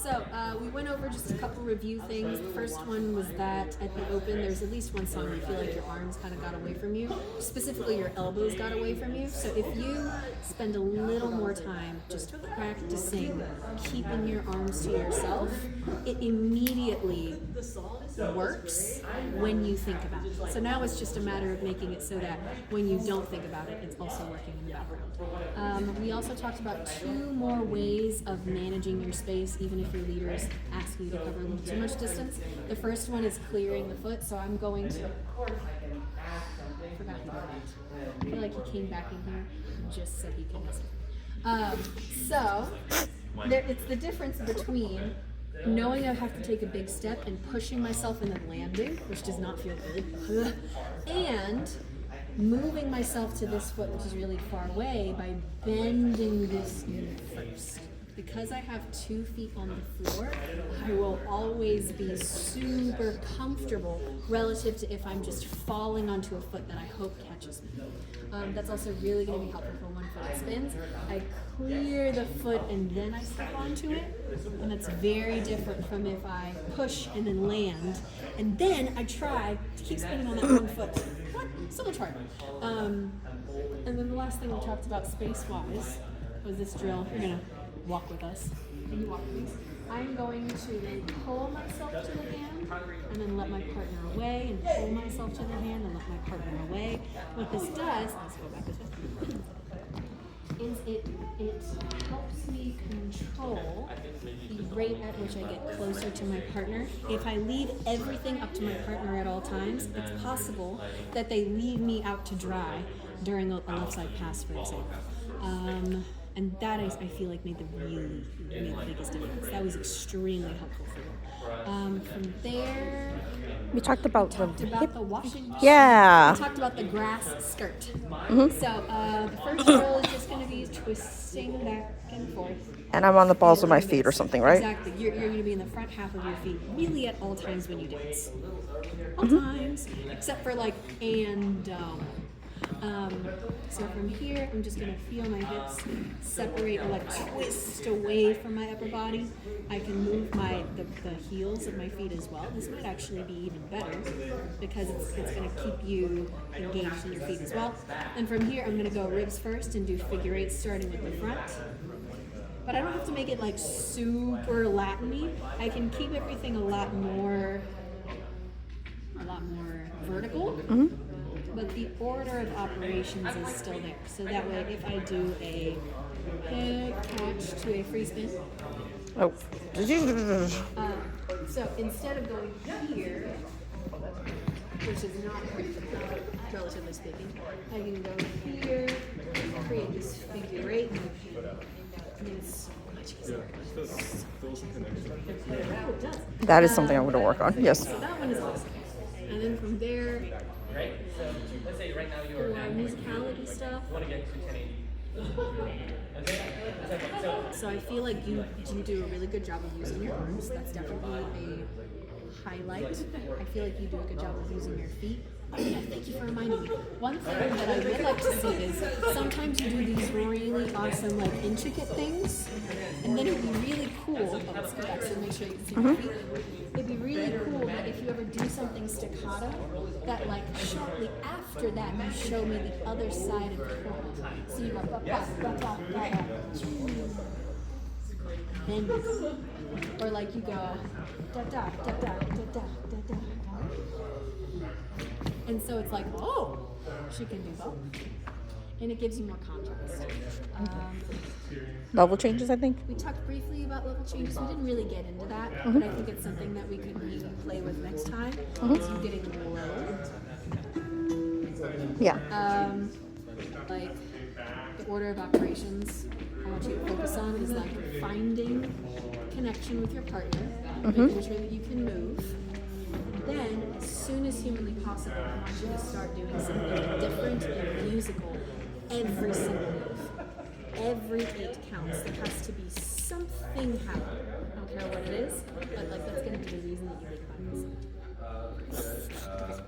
So we went over just a couple review things. The first one was that at the Open, there's at least one song you feel like your arms kind of got away from you. Specifically, your elbows got away from you. So if you spend a little more time just practicing keeping your arms to yourself, it immediately works when you think about it. So now it's just a matter of making it so that when you don't think about it, it's also working in the background. We also talked about 2 more ways of managing your space, even if your leaders ask you to cover too much distance. The first one is clearing the foot, so I'm going to... Forgot he did that. I feel like he came back in here just so he can it's the difference between knowing I have to take a big step and pushing myself and then landing, which does not feel good, and moving myself to this foot, which is really far away, by bending this knee first. Because I have 2 feet on the floor, I will always be super comfortable relative to if I'm just falling onto a foot that I hope catches me. That's also really going to be helpful for one-foot spins. I clear the foot and then I step onto it, and that's very different from if I push and then land, and then I try to keep spinning on that one foot. So we'll try. And then the last thing we talked about space-wise was this drill. You're going to walk with us. Can you walk, please? I'm going to then pull myself to the hand and then let my partner away, and pull myself to the hand and let my partner away. What this does, let's go back this way, is it helps me control the rate at which I get closer to my partner. If I leave everything up to my partner at all times, it's possible that they leave me out to dry during a left side pass, for example. And that I feel like made the biggest difference. That was extremely helpful for me. From there, we talked about the washing machine. Yeah. We talked about the grass skirt. So the first drill is just going to be twisting back and forth. And I'm on the balls of my feet or something, right? Exactly. You're going to be in the front half of your feet, really at all times when you dance. All times, except for like so from here, I'm just going to feel my hips separate or like twist away from my upper body. I can move the heels of my feet as well. This might actually be even better because it's going to keep you engaged in your feet as well. And from here, I'm going to go ribs first and do figure eights starting with the front. But I don't have to make it like super Latin-y. I can keep everything a lot more vertical. Mm-hmm. But the order of operations is still there. So that way, if I do a head catch to a free spin. Oh. So instead of going here, which is not relatively speaking, I can go here, create this figure eight, and it's so much easier. Oh, it does. That is something I'm going to work on. Yes. So that one is awesome. And then from there, Right? So let's say right now you're musicality stuff. want to get to 1080. So I feel like you do a really good job of using your arms. That's definitely a highlight. I feel like you do a good job of using your feet. Yeah, thank you for reminding me. One thing that I would like to see is sometimes you do these really awesome, like intricate things, and then it'd be really cool. Oh, let's go back so make sure you can see my feet. It'd be really cool that if you ever do something staccato, that like shortly after that you show me the other side of the corner. So you go ba ba ba ba ba then or like you go da da da da da da da da. And so it's like, oh, she can do both. And it gives you more contrast. Level changes, I think. We talked briefly about level changes. We didn't really get into that, but I think it's something that we could maybe play with next time. Is you getting low. Yeah. Like the order of operations I want you to focus on is like finding connection with your partner, making sure that you can move. Then, as soon as humanly possible, I want you to start doing something different and musical every single move. Every 8 counts. There has to be something happening. I don't care what it is, but like that's going to be the reason that you make that.